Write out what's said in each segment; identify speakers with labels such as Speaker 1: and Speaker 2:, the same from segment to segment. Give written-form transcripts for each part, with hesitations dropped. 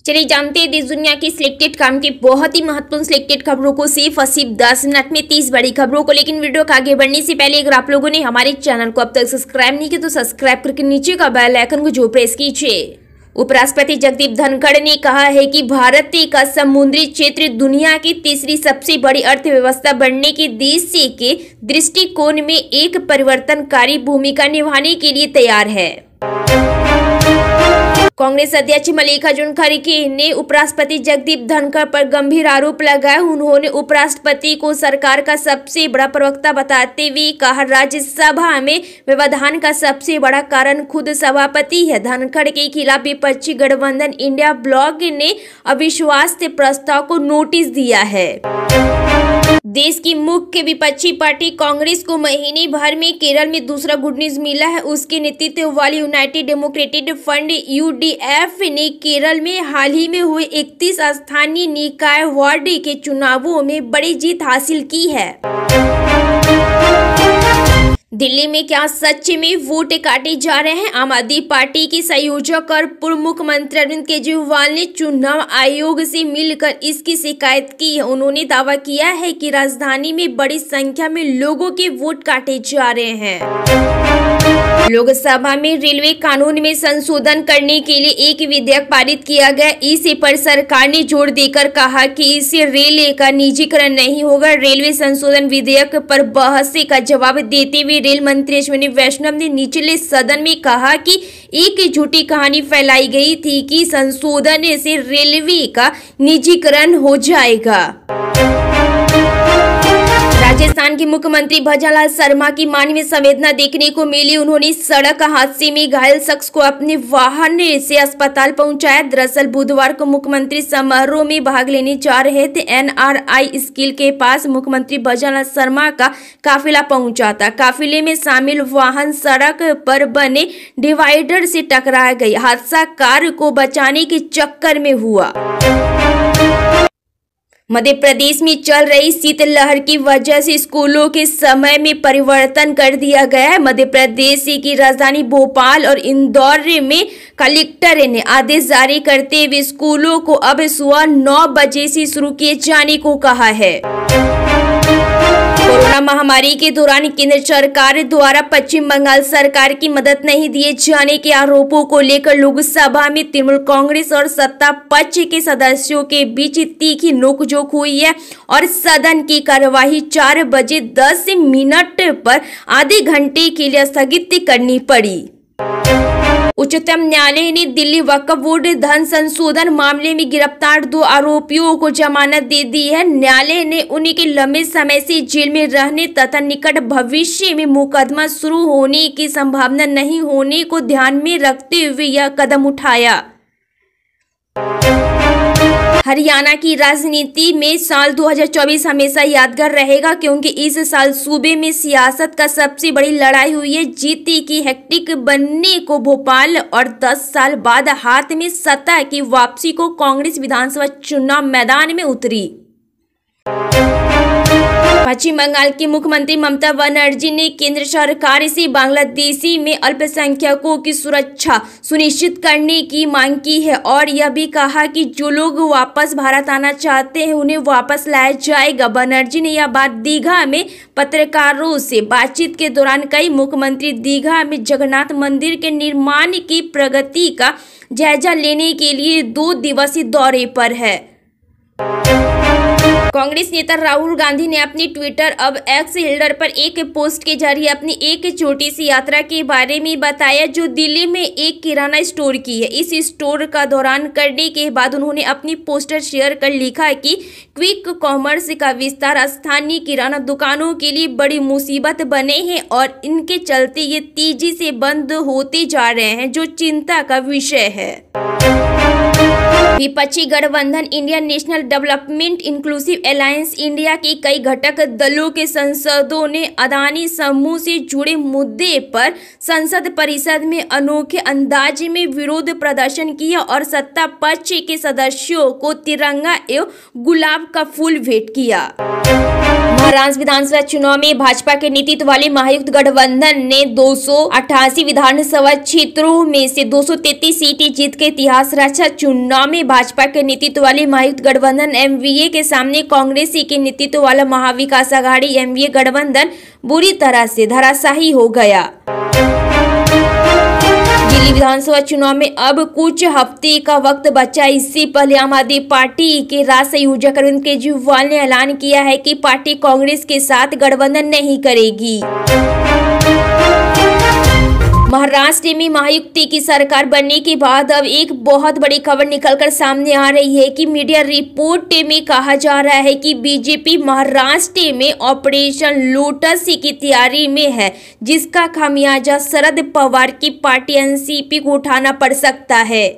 Speaker 1: चलिए जानते हैं देश दुनिया की सिलेक्टेड काम की बहुत ही महत्वपूर्ण सिलेक्टेड खबरों को सिर्फ और सिर्फ 10 मिनट में 30 बड़ी खबरों को। लेकिन वीडियो को आगे बढ़ने से पहले अगर आप लोगों ने हमारे चैनल को अब तक सब्सक्राइब नहीं किया तो सब्सक्राइब करके नीचे का बेल आइकन को जो प्रेस कीजिए। उपराष्ट्रपति जगदीप धनखड़ ने कहा है कि भारत का समुद्री क्षेत्र दुनिया की तीसरी सबसे बड़ी अर्थव्यवस्था बनने के देश के दृष्टिकोण में एक परिवर्तनकारी भूमिका निभाने के लिए तैयार है। कांग्रेस अध्यक्ष मल्लिकार्जुन खड़गे ने उपराष्ट्रपति जगदीप धनखड़ पर गंभीर आरोप लगाए। उन्होंने उपराष्ट्रपति को सरकार का सबसे बड़ा प्रवक्ता बताते हुए कहा, राज्यसभा में व्यवधान का सबसे बड़ा कारण खुद सभापति है। धनखड़ के खिलाफ विपक्षी गठबंधन इंडिया ब्लॉक ने अविश्वास प्रस्ताव को नोटिस दिया है। देश की मुख्य विपक्षी पार्टी कांग्रेस को महीने भर में केरल में दूसरा गुड न्यूज मिला है। उसके नेतृत्व वाली यूनाइटेड डेमोक्रेटिक फ्रंट यूडीएफ ने केरल में हाल ही में हुए 31 स्थानीय निकाय वार्ड के चुनावों में बड़ी जीत हासिल की है। दिल्ली में क्या सच में वोट काटे जा रहे हैं? आम आदमी पार्टी के संयोजक और पूर्व मुख्यमंत्री अरविंद केजरीवाल ने चुनाव आयोग से मिलकर इसकी शिकायत की है। उन्होंने दावा किया है कि राजधानी में बड़ी संख्या में लोगों के वोट काटे जा रहे हैं। लोकसभा में रेलवे कानून में संशोधन करने के लिए एक विधेयक पारित किया गया। इस पर सरकार ने जोर देकर कहा कि इससे रेल का निजीकरण नहीं होगा। रेलवे संशोधन विधेयक पर बहस का जवाब देते हुए रेल मंत्री अश्विनी वैष्णव ने निचले सदन में कहा कि एक झूठी कहानी फैलाई गई थी कि संशोधन से रेलवे का निजीकरण हो जाएगा। राजस्थान के मुख्यमंत्री भजनलाल शर्मा की मानवीय संवेदना देखने को मिली। उन्होंने सड़क हादसे में घायल शख्स को अपने वाहन से अस्पताल पहुंचाया। दरअसल बुधवार को मुख्यमंत्री समारोह में भाग लेने जा रहे थे। एनआरआई स्किल के पास मुख्यमंत्री भजनलाल शर्मा का काफिला पहुंचा था। काफिले में शामिल वाहन सड़क पर बने डिवाइडर से टकरा गई। हादसा कार को बचाने के चक्कर में हुआ। मध्य प्रदेश में चल रही शीतलहर की वजह से स्कूलों के समय में परिवर्तन कर दिया गया है। मध्य प्रदेश की राजधानी भोपाल और इंदौर में कलेक्टर ने आदेश जारी करते हुए स्कूलों को अब सुबह 9 बजे से शुरू किए जाने को कहा है। कोरोना महामारी के दौरान केंद्र सरकार द्वारा पश्चिम बंगाल सरकार की मदद नहीं दिए जाने के आरोपों को लेकर लोकसभा में तृणमूल कांग्रेस और सत्ता पक्ष के सदस्यों के बीच तीखी नोकझोंक हुई है और सदन की कार्यवाही 4 बजे 10 मिनट पर आधे घंटे के लिए स्थगित करनी पड़ी। उच्चतम न्यायालय ने दिल्ली वक्फ बोर्ड धन संशोधन मामले में गिरफ्तार 2 आरोपियों को जमानत दे दी है। न्यायालय ने उनके लंबे समय से जेल में रहने तथा निकट भविष्य में मुकदमा शुरू होने की संभावना नहीं होने को ध्यान में रखते हुए यह कदम उठाया। हरियाणा की राजनीति में साल 2024 हमेशा यादगार रहेगा क्योंकि इस साल सूबे में सियासत का सबसे बड़ी लड़ाई हुई है। जीती की हैट्रिक बनने को भोपाल और 10 साल बाद हाथ में सत्ता की वापसी को कांग्रेस विधानसभा चुनाव मैदान में उतरी। पश्चिम बंगाल की मुख्यमंत्री ममता बनर्जी ने केंद्र सरकार से बांग्लादेशी में अल्पसंख्यकों की सुरक्षा सुनिश्चित करने की मांग की है और यह भी कहा कि जो लोग वापस भारत आना चाहते हैं उन्हें वापस लाया जाएगा। बनर्जी ने यह बात दीघा में पत्रकारों से बातचीत के दौरान कही। मुख्यमंत्री दीघा में जगन्नाथ मंदिर के निर्माण की प्रगति का जायजा लेने के लिए 2 दिवसीय दौरे पर है। कांग्रेस नेता राहुल गांधी ने अपनी ट्विटर अब एक्स हैंडल पर एक पोस्ट के जरिए अपनी एक छोटी सी यात्रा के बारे में बताया जो दिल्ली में एक किराना स्टोर की है। इस स्टोर का दौरान करने के बाद उन्होंने अपनी पोस्टर शेयर कर लिखा कि क्विक कॉमर्स का विस्तार स्थानीय किराना दुकानों के लिए बड़ी मुसीबत बने हैं और इनके चलते ये तेजी से बंद होते जा रहे हैं जो चिंता का विषय है। विपक्षी गठबंधन India national development inclusive alliance India के कई घटक दलों के सांसदों ने अदानी समूह से जुड़े मुद्दे पर संसद परिषद में अनोखे अंदाज में विरोध प्रदर्शन किया और सत्ता पक्ष के सदस्यों को तिरंगा एवं गुलाब का फूल भेंट किया। महाराष्ट्र विधानसभा चुनाव में भाजपा के नेतृत्व वाले महायुक्त गठबंधन ने 288 विधानसभा क्षेत्रों में से 233 सीटें जीत के इतिहास रचा। चुनाव में भाजपा के नेतृत्व वाली महायुक्त गठबंधन एमवीए के सामने कांग्रेस के नेतृत्व वाला महाविकास आघाड़ी एमवीए गठबंधन बुरी तरह से धराशायी हो गया। दिल्ली विधानसभा चुनाव में अब कुछ हफ्ते का वक्त बचा। इससे पहले आम आदमी पार्टी के राष्ट्रीय संयोजक अरविंद केजरीवाल ने ऐलान किया है कि पार्टी कांग्रेस के साथ गठबंधन नहीं करेगी। महाराष्ट्र में महायुति की सरकार बनने के बाद अब एक बहुत बड़ी खबर निकलकर सामने आ रही है कि मीडिया रिपोर्ट में कहा जा रहा है कि बीजेपी महाराष्ट्र में ऑपरेशन लोटस की तैयारी में है, जिसका खामियाजा शरद पवार की पार्टी एनसीपी को उठाना पड़ सकता है।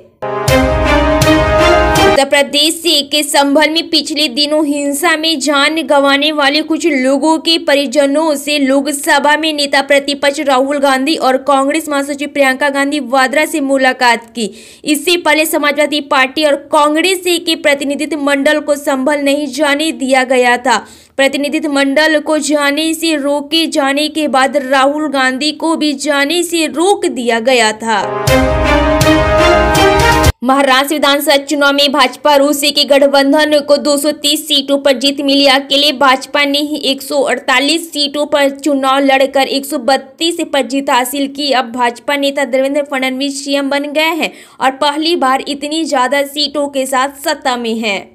Speaker 1: उत्तर प्रदेश के संभल में पिछले दिनों हिंसा में जान गंवाने वाले कुछ लोगों के परिजनों से लोकसभा में नेता प्रतिपक्ष राहुल गांधी और कांग्रेस महासचिव प्रियंका गांधी वाड्रा से मुलाकात की। इससे पहले समाजवादी पार्टी और कांग्रेस के प्रतिनिधित्व मंडल को संभल नहीं जाने दिया गया था। प्रतिनिधित्व मंडल को जाने से रोके जाने के बाद राहुल गांधी को भी जाने से रोक दिया गया था। महाराष्ट्र विधानसभा चुनाव में भाजपा रूसी के गठबंधन को 230 सीटों पर जीत मिली। अकेले भाजपा ने ही 148 सीटों पर चुनाव लड़कर 132 पर जीत हासिल की। अब भाजपा नेता देवेंद्र फडणवीस सीएम बन गए हैं और पहली बार इतनी ज्यादा सीटों के साथ सत्ता में है।